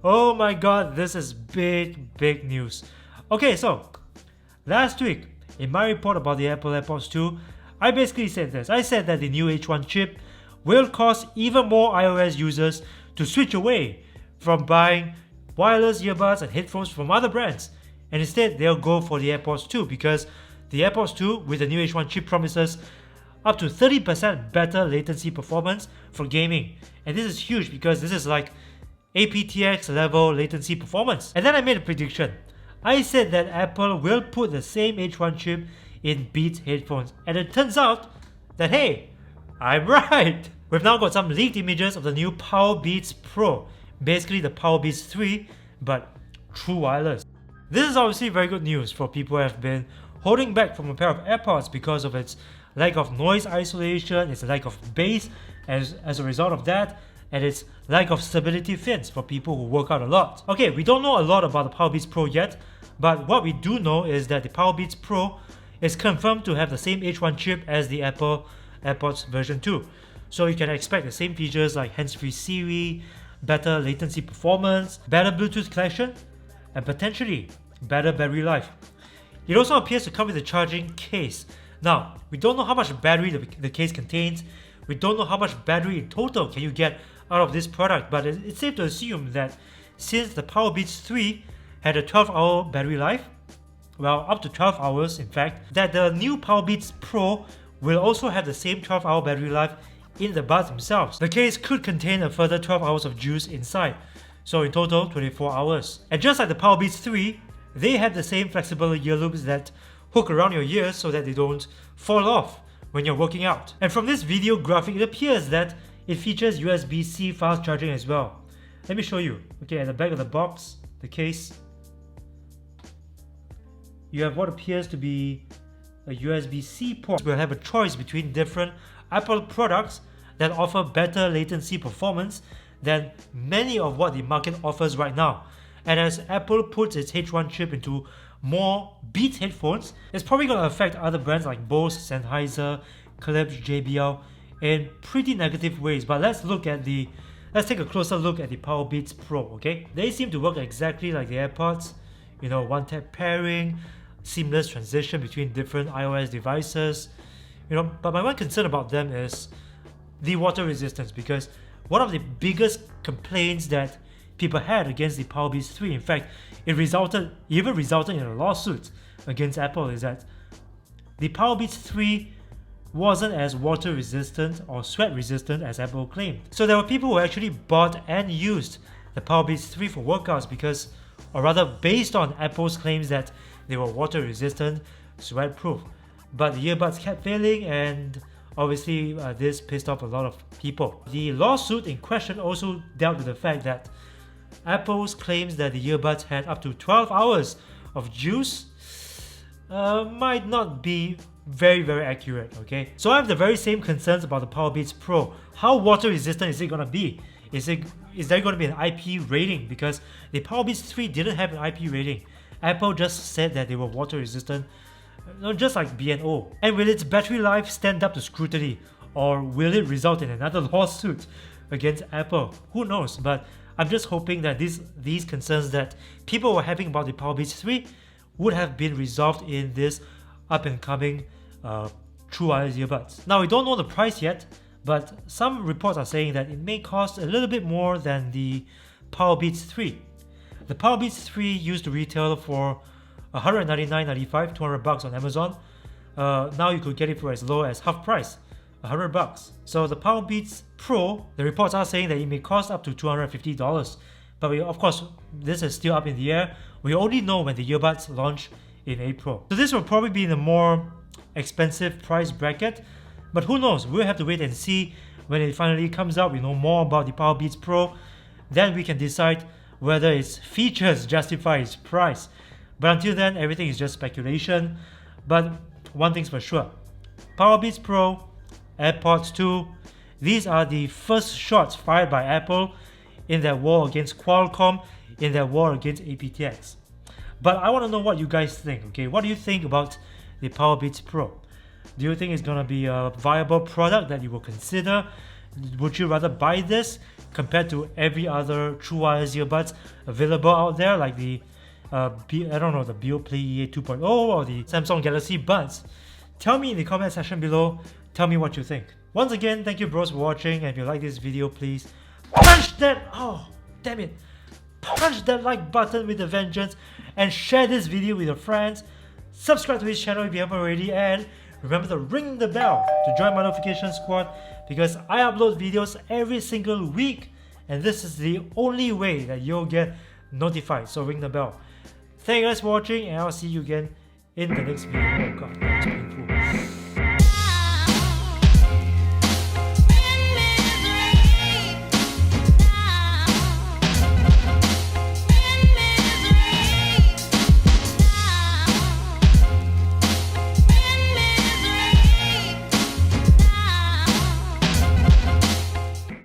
Oh my god, this is big news. Okay, so last week in my report about the Apple AirPods 2, I basically said this. I said that the new H1 chip will cause even more iOS users to switch away from buying wireless earbuds and headphones from other brands, and instead they'll go for the AirPods 2 because the AirPods 2 with the new H1 chip promises up to 30% better latency performance for gaming. And this is huge because this is like aptX level latency performance. And then I made a prediction. I said that Apple will put the same H1 chip in Beats headphones, and it turns out that hey, I'm right! We've now got some leaked images of the new Powerbeats Pro, basically the Powerbeats 3, but true wireless. This is obviously very good news for people who have been holding back from a pair of AirPods because of its lack of noise isolation, its lack of bass as a result of that, and its lack of stability fins for people who work out a lot. Okay, we don't know a lot about the Powerbeats Pro yet, but what we do know is that the Powerbeats Pro is confirmed to have the same H1 chip as the Apple AirPods version 2. So you can expect the same features like hands-free Siri, better latency performance, better Bluetooth connection, and potentially better battery life. It also appears to come with a charging case. Now, we don't know how much battery the case contains. We don't know how much battery in total can you get out of this product, but it's safe to assume that since the Powerbeats 3 had a 12-hour battery life, well, up to 12 hours in fact, that the new Powerbeats Pro will also have the same 12-hour battery life in the buds themselves. The case could contain a further 12 hours of juice inside, so in total 24 hours. And just like the Powerbeats 3, they have the same flexible ear loops that hook around your ears so that they don't fall off when you're working out. And from this video graphic, it appears that it features USB-C fast charging as well. Let me show you. Okay, at the back of the box, the case, you have what appears to be a USB-C port. We'll have a choice between different Apple products that offer better latency performance than many of what the market offers right now. And as Apple puts its H1 chip into more Beats headphones, it's probably going to affect other brands like Bose, Sennheiser, Philips, JBL in pretty negative ways. But let's take a closer look at the Powerbeats Pro, okay? They seem to work exactly like the AirPods, you know, one-tap pairing, seamless transition between different iOS devices, you know, but my one concern about them is the water resistance, because one of the biggest complaints that people had against the Powerbeats 3, in fact, it even resulted in a lawsuit against Apple, is that the Powerbeats 3 wasn't as water resistant or sweat resistant as Apple claimed. So there were people who actually bought and used the Powerbeats 3 for workouts because, or rather based on Apple's claims that they were water resistant, sweat proof. But the earbuds kept failing, and obviously this pissed off a lot of people. The lawsuit in question also dealt with the fact that Apple's claims that the earbuds had up to 12 hours of juice might not be very accurate, okay? So I have the very same concerns about the Powerbeats Pro. How water resistant is it going to be? Is there going to be an IP rating? Because the Powerbeats 3 didn't have an IP rating. Apple just said that they were water resistant, just like B&O. And will its battery life stand up to scrutiny, or will it result in another lawsuit against Apple? Who knows? But I'm just hoping that these concerns that people were having about the Powerbeats 3 would have been resolved in this up-and-coming true wireless earbuds. Now, we don't know the price yet, but some reports are saying that it may cost a little bit more than the Powerbeats 3. The Powerbeats 3 used to retail for $199.95, $200 on Amazon. Now you could get it for as low as half price, $100. So the Powerbeats Pro, the reports are saying that it may cost up to $250. But of course, this is still up in the air. We only know when the earbuds launch in April. So this will probably be in a more expensive price bracket. But who knows? We'll have to wait and see when it finally comes out. We know more about the Powerbeats Pro. Then we can decide whether its features justify its price. But until then, everything is just speculation. But one thing's for sure, Powerbeats Pro, AirPods 2, these are the first shots fired by Apple in their war against Qualcomm, in their war against aptX. But I want to know what you guys think, okay? What do you think about the Powerbeats Pro? Do you think it's going to be a viable product that you will consider? Would you rather buy this compared to every other true wireless earbuds available out there, like the the Beoplay EA 2.0 or the Samsung Galaxy Buds? Tell me in the comment section below. Tell me what you think. Once again, thank you bros for watching, and if you like this video, please punch that like button with a vengeance, and share this video with your friends. Subscribe to his channel if you haven't already, and remember to ring the bell to join my notification squad, because I upload videos every single week, and this is the only way that you'll get notified. So ring the bell. Thank you guys for watching, and I'll see you again in the next video. Oh god.